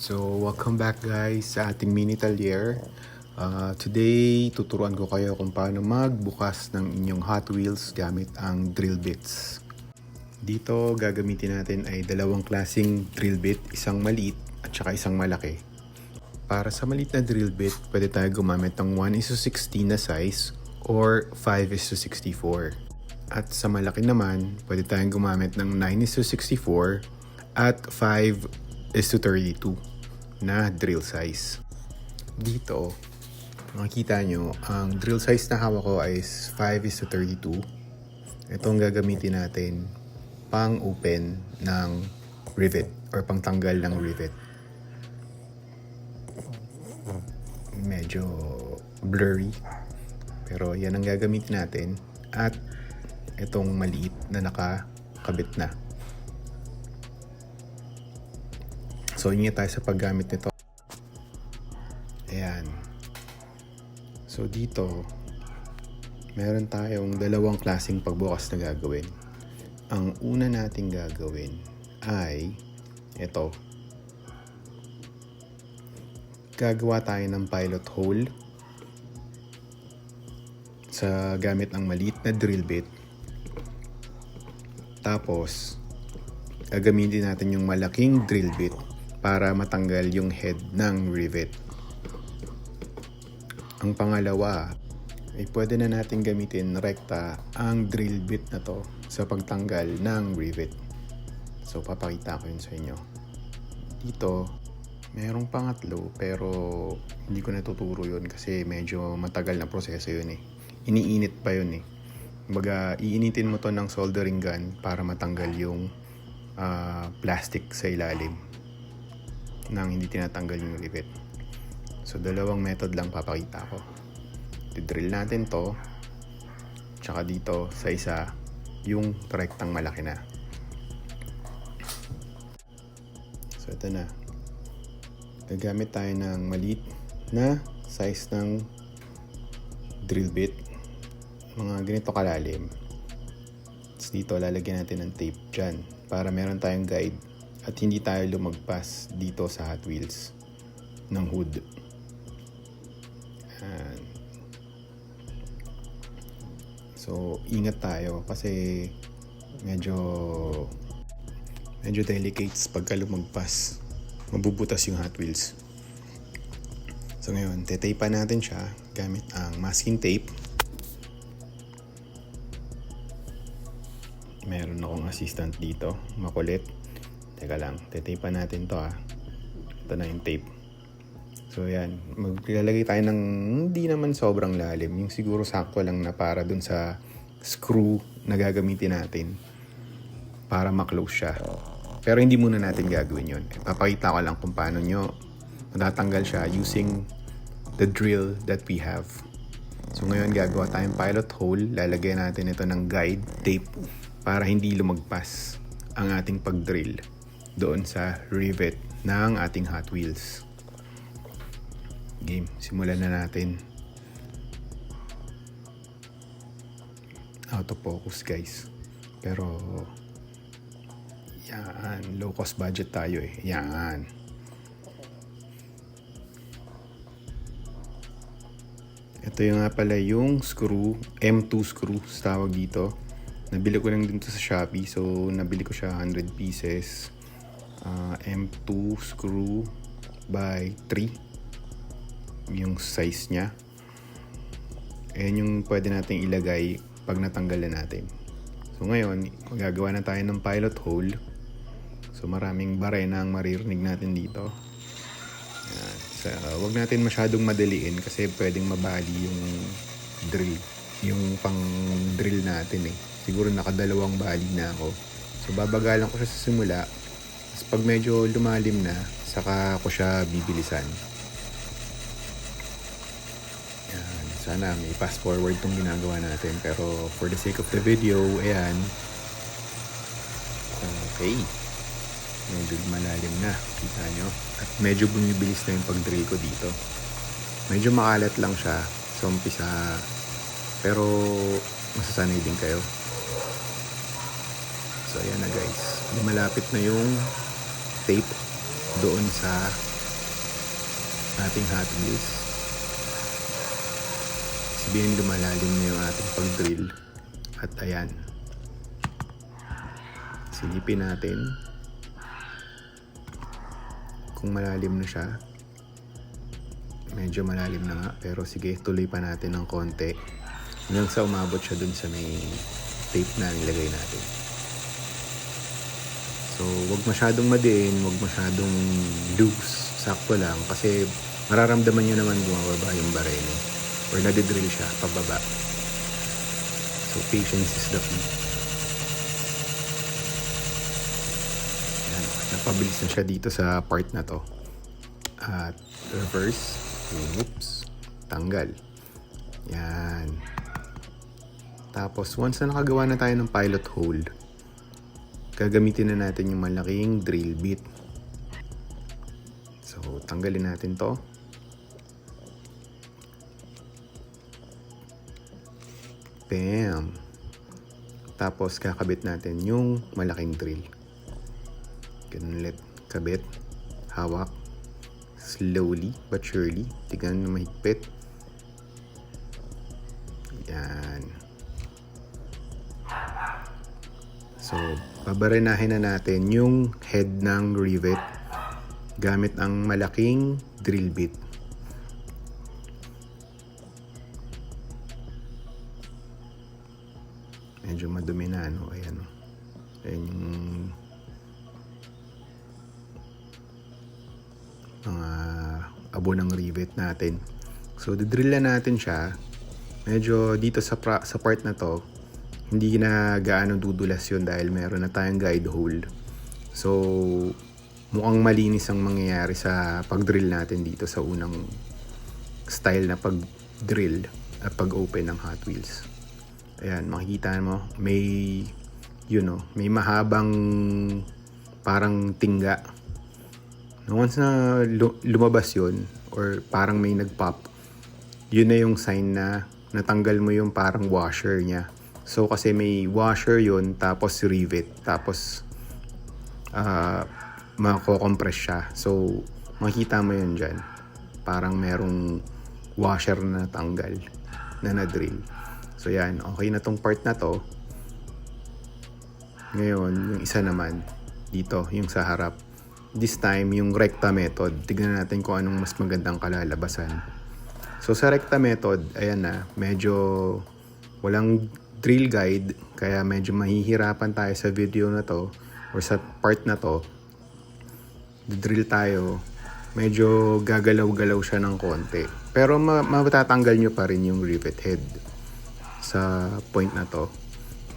So, welcome back guys sa ating mini talyer. Today, tuturuan ko kayo kung paano magbukas ng inyong Hot Wheels gamit ang drill bits. Dito, gagamitin natin ay dalawang klaseng drill bit, isang maliit at saka isang malaki. Para sa maliit na drill bit, pwede tayo gumamit ng 1:16 na size or 5:64. At sa malaki naman, pwede tayong gumamit ng 9:64 at 5:32 na drill size. Dito, makikita nyo, ang drill size na hawak ko ay 5:32. Ito ang gagamitin natin pang open ng rivet or pang tanggal ng rivet. Medyo blurry, pero yan ang gagamitin natin. At itong maliit na nakakabit na. So, ingat tayo sa paggamit nito. Ayan. So, dito, meron tayong dalawang klaseng pagbukas na gagawin. Ang una nating gagawin ay ito. Gagawa tayo ng pilot hole sa gamit ang maliit na drill bit. Tapos, gagamitin natin yung malaking drill bit para matanggal yung head ng rivet. Ang pangalawa ay pwede na natin gamitin rekta ang drill bit na to sa pagtanggal ng rivet. So, papakita ko yun sa inyo. Dito, merong pangatlo pero hindi ko natuturo yun kasi medyo matagal na proseso yun eh. Iniinit pa yun eh. Kumbaga, iinitin mo to ng soldering gun para matanggal yung plastic sa ilalim nang hindi tinatanggal yung rivet. So, dalawang method lang papakita ko. I-drill natin to, tsaka dito sa isa, yung rektang malaki na. So, ito na. Gagamit tayo ng maliit na size ng drill bit. Mga ganito kalalim. Tapos dito, lalagyan natin ng tape dyan para meron tayong guide at hindi tayo lumagpas dito sa Hot Wheels ng hood. And so, ingat tayo kasi medyo delicates pagka lumagpas. Mabubutas yung Hot Wheels. So ngayon, tetapean natin siya gamit ang masking tape. Meron akong assistant dito, makulit. Teka lang, tetapean natin to ha. Ito na yung tape. So yan, maglalagay tayo ng hindi naman sobrang lalim. Yung siguro sakto lang na para dun sa screw na gagamitin natin para maklose siya. Pero hindi muna natin gagawin yun. Papakita ko lang kung paano nyo matatanggal siya using the drill that we have. So ngayon gagawa tayong pilot hole. Lalagyan natin ito ng guide tape para hindi lumagpas ang ating pag-drill doon sa rivet ng ating Hot Wheels. Game, simulan na natin. Out of focus guys. Pero yan, low cost budget tayo eh. Yan. Ito yung nga pala yung screw, M2 screw tawag dito. Nabili ko lang dito sa Shopee. So, nabili ko siya 100 pieces. M2 screw by 3. Yung size niya. Ayan yung pwede natin ilagay pag natanggal na natin. So, ngayon, magagawa na tayo ng pilot hole. So, maraming barena ang maririnig natin dito. Ayan. So, wag natin masyadong madaliin kasi pwedeng mabali yung drill. Yung pang drill natin eh. Siguro nakadalawang bali na ako. So, babagalan ko siya sa simula. Tapos pag medyo lumalim na, saka ko siya bibilisan. Ayan. Sana may fast forward tong ginagawa natin. Pero for the sake of the video, ayan. Okay. Medyo malalim na. Kita nyo. At medyo bumibilis na yung pag-drill ko dito. Medyo makalat lang siya sa umpisa. Pero masasanay din kayo. So ayan na guys. Malapit na yung tape doon sa ating Hot Wheels. Sabihin lumalalim na yung ating pag-drill. At ayan. Silipin natin kung malalim na siya. Medyo malalim na nga, pero sige, tuloy pa natin ng konti hanggang sa umabot siya dun sa may tape na nilagay natin. So, wag masyadong madiin, wag masyadong loose, sakto lang, kasi mararamdaman nyo naman bumababa yung bareno or nadidrill siya pababa. So, patience is the key. Yan, napabilis na siya dito sa part na to. At reverse. Oops, tanggal. Yan. Tapos, once na nakagawa na tayo ng pilot hole, gagamitin na natin yung malaking drill bit. So, tanggalin natin to. Bam! Tapos, kakabit natin yung malaking drill. Ganun ulit. Kabit. Hawak. Slowly but surely. Tignan na mahigpit. Yan. So, babarenahin na natin yung head ng rivet gamit ang malaking drill bit. Medyo madumi na, no? Ayan, no? Ayan yung mga abo ng rivet natin. So, didrill na natin siya. Medyo dito sa part na to, hindi na gaano dudulas yun dahil meron na tayong guide hole. So, mukhang malinis ang mangyayari sa pag-drill natin dito sa unang style na pag-drill at pag-open ng Hot Wheels. Ayan, makikita mo, may, may mahabang parang tingga. Once na lumabas yun, or parang may nag-pop, yun na yung sign na natanggal mo yung parang washer niya. So, kasi may washer yun, tapos rivet, tapos mako-compress siya. So, makita mo yun dyan. Parang merong washer na natanggal, na na-drill. So, yan. Okay na tong part na to. Ngayon, yung isa naman, dito, yung sa harap. This time, yung recta method. Tignan natin kung anong mas magandang kalalabasan. So, sa recta method, ayan na, medyo walang drill guide, kaya medyo mahihirapan tayo sa video na to or sa part na to. Drill tayo, medyo gagalaw-galaw siya ng konti. Pero matatanggal nyo pa rin yung rivet head sa point na to.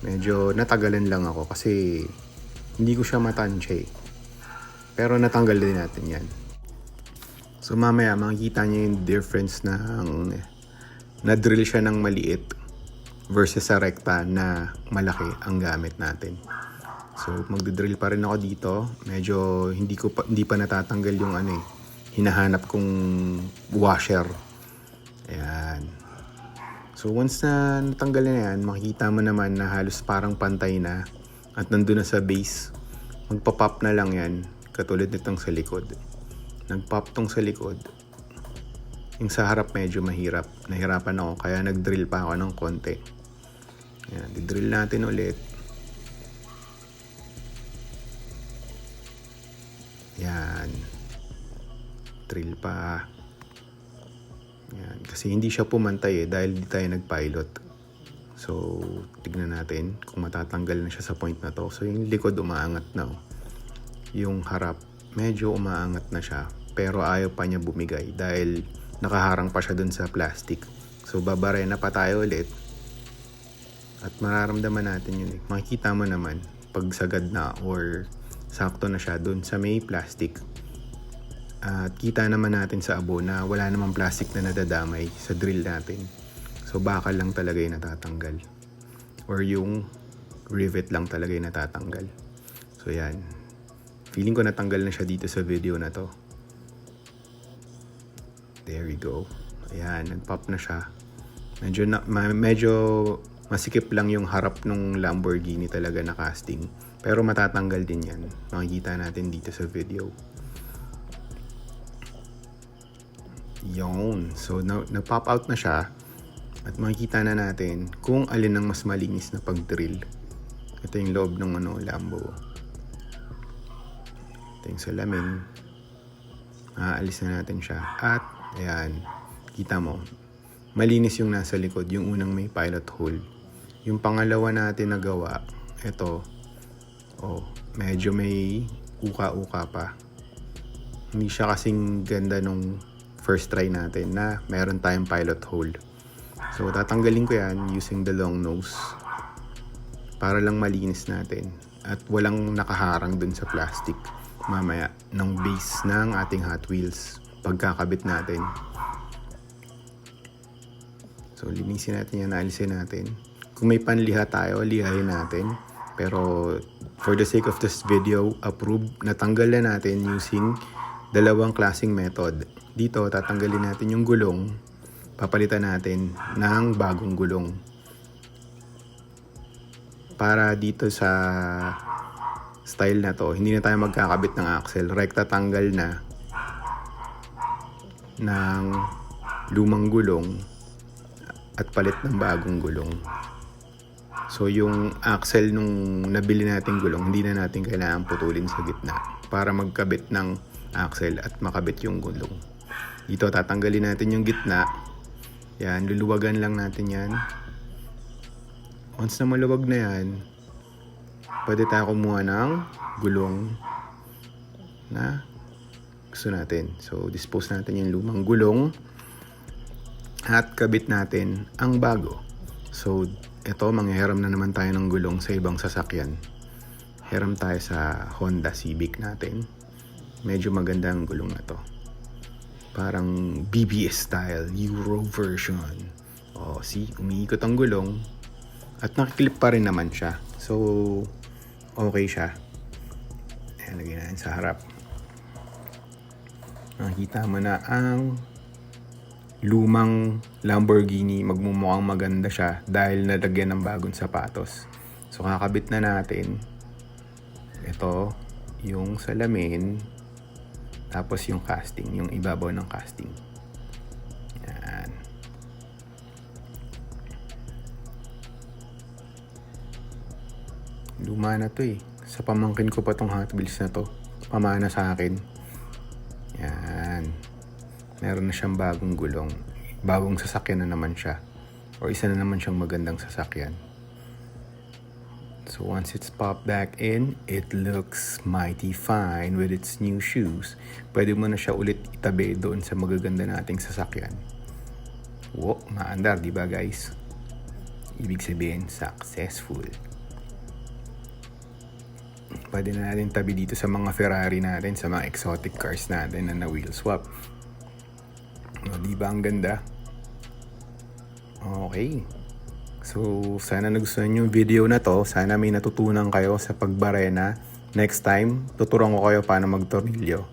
Medyo natagalan lang ako kasi hindi ko siya matansya. Pero natanggal din natin yan. So mamaya makikita nyo yung difference ng na-drill siya ng maliit versus sa recta na malaki ang gamit natin. So magdidrill pa rin ako dito. Medyo hindi pa natatanggal yung hinahanap kong washer. Ayan. So once na natanggal na yan, makikita mo naman na halos parang pantay na at nandun na sa base. Magpa-pop na lang yan, katulad nitong sa likod. Nag-pop tong sa likod. Yung sa harap medyo mahirap. Nahirapan ako, kaya nag-drill pa ako ng konti. Yan, di-drill natin ulit. Yan. Drill pa. Yan. Kasi hindi siya pumantay dahil di tayo nag-pilot. So, tignan natin kung matatanggal na siya sa point na to. So, yung likod umaangat na. Yung harap, medyo umaangat na siya. Pero ayaw pa niya bumigay dahil nakaharang pa siya dun sa plastic. So, babarena pa tayo ulit. At mararamdaman natin yun. Makikita mo naman pag sagad na or sakto na siya dun sa may plastic. At kita naman natin sa abo na wala namang plastic na nadadamay sa drill natin. So, bakal lang talaga yung natatanggal. Or yung rivet lang talaga yung natatanggal. So, yan. Feeling ko natanggal na siya dito sa video na to. There we go. Ayan, nag-pop na siya. Medyo masikip lang yung harap ng Lamborghini talaga na casting. Pero matatanggal din yan. Makikita natin dito sa video. Yun. So, nag-pop out na siya. At makikita na natin kung alin ang mas malinis na pag-drill. Ito yung loob ng Lambo. Ito yung salamin. Aalis na natin siya. At, ayan. Kita mo. Malinis yung nasa likod. Yung unang may pilot hole. Yung pangalawa natin na gawa. Ito. Medyo may uka-uka pa. Hindi siya kasing ganda nung first try natin na meron tayong pilot hole. So, tatanggalin ko yan using the long nose para lang malinis natin at walang nakaharang dun sa plastic mamaya ng base ng ating Hot Wheels pagkakabit natin. So, linisin natin yan, alisin natin. Kung may panliha tayo, lihayin natin. Pero, for the sake of this video, approve, natanggal na natin using dalawang klaseng method. Dito, tatanggalin natin yung gulong, papalitan natin ng bagong gulong. Para dito sa style na to, hindi na tayo magkakabit ng axle. Rekta tanggal na ng lumang gulong at palit ng bagong gulong. So, yung axle nung nabili natin gulong, hindi na natin kailangan putulin sa gitna para magkabit ng axle at makabit yung gulong. Dito, tatanggalin natin yung gitna. Yan, luluwagan lang natin yan. Once na maluwag na yan, pwede tayo kumuha ng gulong na gusto natin. So, dispose natin yung lumang gulong at kabit natin ang bago. So, ito, manghihiram na naman tayo ng gulong sa ibang sasakyan. Hiram tayo sa Honda Civic natin. Medyo maganda ang gulong na to. Parang BBS style, Euro version. See, umiikot ang gulong at nakiklip pa rin naman siya. So, okay siya. Ayan, lagyan natin sa harap. Nakita mo na ang lumang Lamborghini. Magmumukhang maganda siya dahil nalagyan ng bagong sapatos. So, kakabit na natin. Ito, yung salamin. Tapos yung casting, yung ibabaw ng casting. Yan. Luma na to eh. Sa pamangkin ko pa tong Hot Wheels na to. Pamana sa akin. Yan. Meron na siyang bagong gulong. Bagong sasakyan na naman siya. O isa na naman siyang magandang sasakyan. So once it's popped back in, it looks mighty fine with its new shoes. Pwede mo na siya ulit itabi doon sa magaganda nating sasakyan. Wow, maandar, di ba guys? Ibig sabihin, successful. Pwede na natin tabi dito sa mga Ferrari natin, sa mga exotic cars natin na wheel swap. Di ba ang ganda? Okay. So, sana nagustuhan yung video na to. Sana may natutunan kayo sa pagbarena. Next time, tuturuan ko kayo paano magtornilyo.